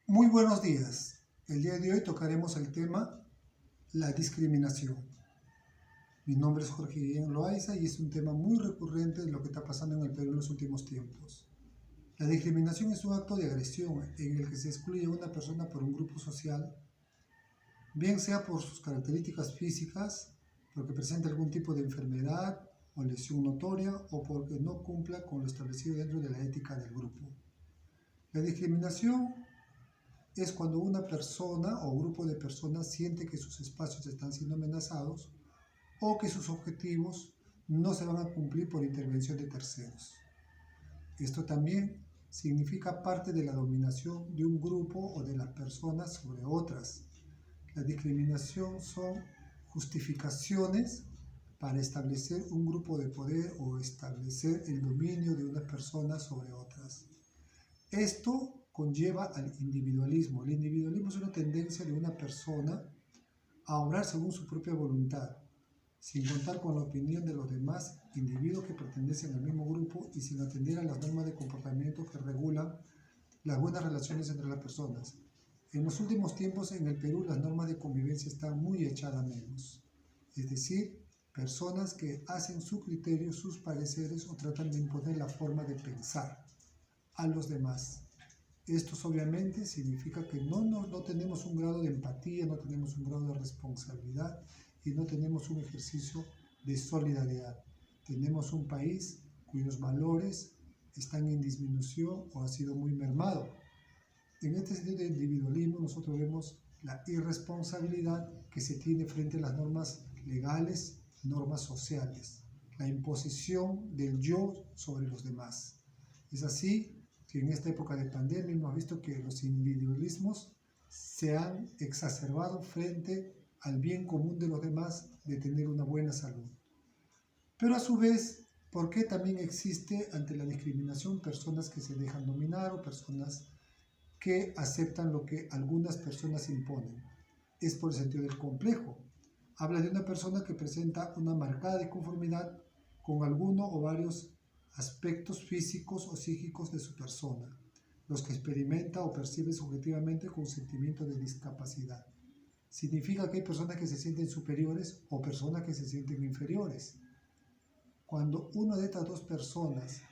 Muy buenos días. El día de hoy tocaremos el tema la discriminación. Mi nombre es Jorge Guillén Loaiza y es un tema muy recurrente de lo que está pasando en el Perú en los últimos tiempos. La discriminación es un acto de agresión en el que se excluye a una persona por un grupo social, bien sea por sus características físicas, porque presenta algún tipo de enfermedad o lesión notoria o porque no cumpla con lo establecido dentro de la ética del grupo. La discriminación es cuando una persona o grupo de personas siente que sus espacios están siendo amenazados o que sus objetivos no se van a cumplir por intervención de terceros. Esto también significa parte de la dominación de un grupo o de las personas sobre otras. La discriminación son justificaciones para establecer un grupo de poder o establecer el dominio de unas personas sobre otras. Esto conlleva al individualismo. El individualismo es una tendencia de una persona a obrar según su propia voluntad, sin contar con la opinión de los demás individuos que pertenecen al mismo grupo y sin atender a las normas de comportamiento que regulan las buenas relaciones entre las personas. En los últimos tiempos en el Perú las normas de convivencia están muy echadas a menos, es decir, personas que hacen su criterio, sus pareceres o tratan de imponer la forma de pensar a los demás. Esto obviamente significa que no tenemos un grado de empatía, no tenemos un grado de responsabilidad y no tenemos un ejercicio de solidaridad. Tenemos un país cuyos valores están en disminución o ha sido muy mermado. En este sentido de individualismo nosotros vemos la irresponsabilidad que se tiene frente a las normas legales, normas sociales, la imposición del yo sobre los demás. Es así que en esta época de pandemia hemos visto que los individualismos se han exacerbado frente al bien común de los demás de tener una buena salud. Pero a su vez, ¿por qué también existe ante la discriminación personas que se dejan dominar o personas que aceptan lo que algunas personas imponen? Es por el sentido del complejo. Habla de una persona que presenta una marcada disconformidad con alguno o varios aspectos físicos o psíquicos de su persona, los que experimenta o percibe subjetivamente con sentimiento de discapacidad. Significa que hay personas que se sienten superiores o personas que se sienten inferiores. Cuando una de estas dos personas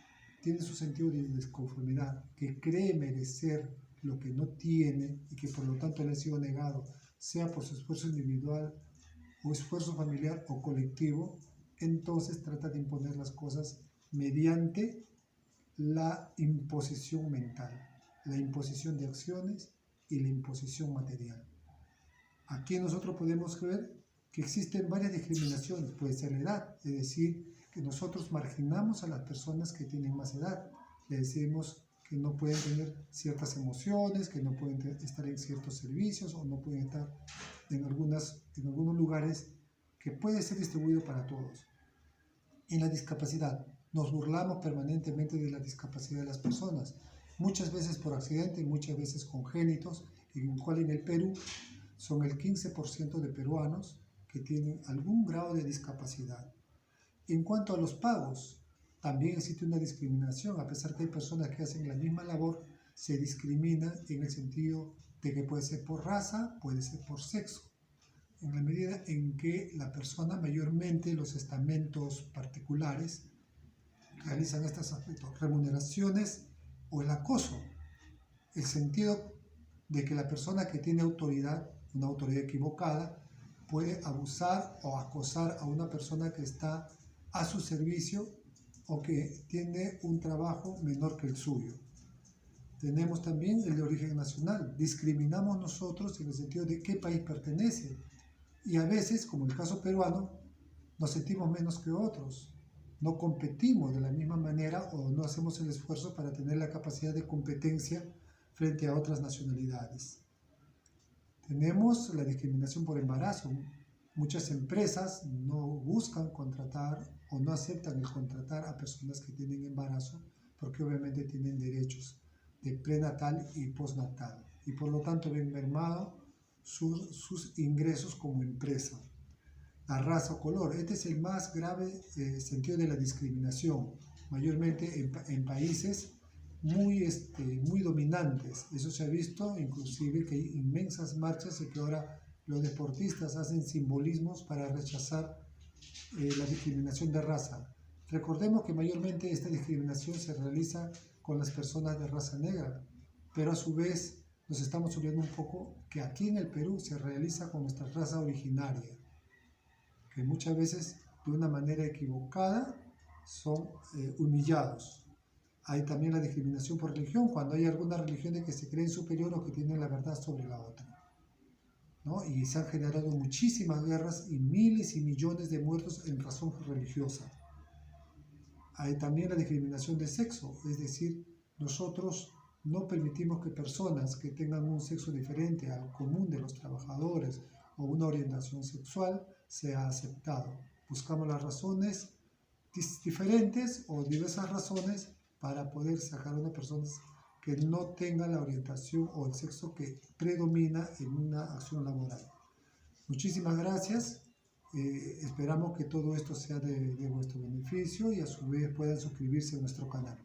tiene su sentido de disconformidad, que cree merecer lo que no tiene y que por lo tanto le ha sido negado, sea por su esfuerzo individual o esfuerzo familiar o colectivo, entonces trata de imponer las cosas mediante la imposición mental, la imposición de acciones y la imposición material. Aquí nosotros podemos ver que existen varias discriminaciones. Puede ser la edad, es decir, que nosotros marginamos a las personas que tienen más edad. Le decimos que no pueden tener ciertas emociones, que no pueden estar en ciertos servicios o no pueden estar en algunos lugares que puede ser distribuido para todos. En la discapacidad, nos burlamos permanentemente de la discapacidad de las personas, muchas veces por accidente y muchas veces congénitos, en el cual en el Perú son el 15% de peruanos que tienen algún grado de discapacidad. En cuanto a los pagos, también existe una discriminación, a pesar que hay personas que hacen la misma labor, se discrimina en el sentido de que puede ser por raza, puede ser por sexo, en la medida en que la persona, mayormente los estamentos particulares, realizan estos aspectos, remuneraciones o el acoso, el sentido de que la persona que tiene autoridad, una autoridad equivocada, puede abusar o acosar a una persona que está a su servicio o que tiene un trabajo menor que el suyo. Tenemos también el de origen nacional. Discriminamos nosotros en el sentido de qué país pertenece. Y a veces, como el caso peruano, nos sentimos menos que otros. No competimos de la misma manera o no hacemos el esfuerzo para tener la capacidad de competencia frente a otras nacionalidades. Tenemos la discriminación por embarazo. Muchas empresas no buscan contratar o no aceptan el contratar a personas que tienen embarazo porque obviamente tienen derechos de prenatal y postnatal y por lo tanto ven mermado sus ingresos como empresa. La raza o color, este es el más grave sentido de la discriminación, mayormente en países muy dominantes. Eso se ha visto inclusive que hay inmensas marchas y que ahora los deportistas hacen simbolismos para rechazar la discriminación de raza. Recordemos que mayormente esta discriminación se realiza con las personas de raza negra, pero a su vez nos estamos olvidando un poco que aquí en el Perú se realiza con nuestra raza originaria, que muchas veces de una manera equivocada son humillados. Hay también la discriminación por religión, cuando hay algunas religiones que se creen superior o que tienen la verdad sobre la otra, ¿no? Y se han generado muchísimas guerras y miles y millones de muertos en razón religiosa. Hay también la discriminación de sexo, es decir, nosotros no permitimos que personas que tengan un sexo diferente al común de los trabajadores o una orientación sexual sea aceptado. Buscamos las razones diferentes o diversas razones para poder sacar a una persona que no tenga la orientación o el sexo que predomina en una acción laboral. Muchísimas gracias. Esperamos que todo esto sea de vuestro beneficio y a su vez puedan suscribirse a nuestro canal.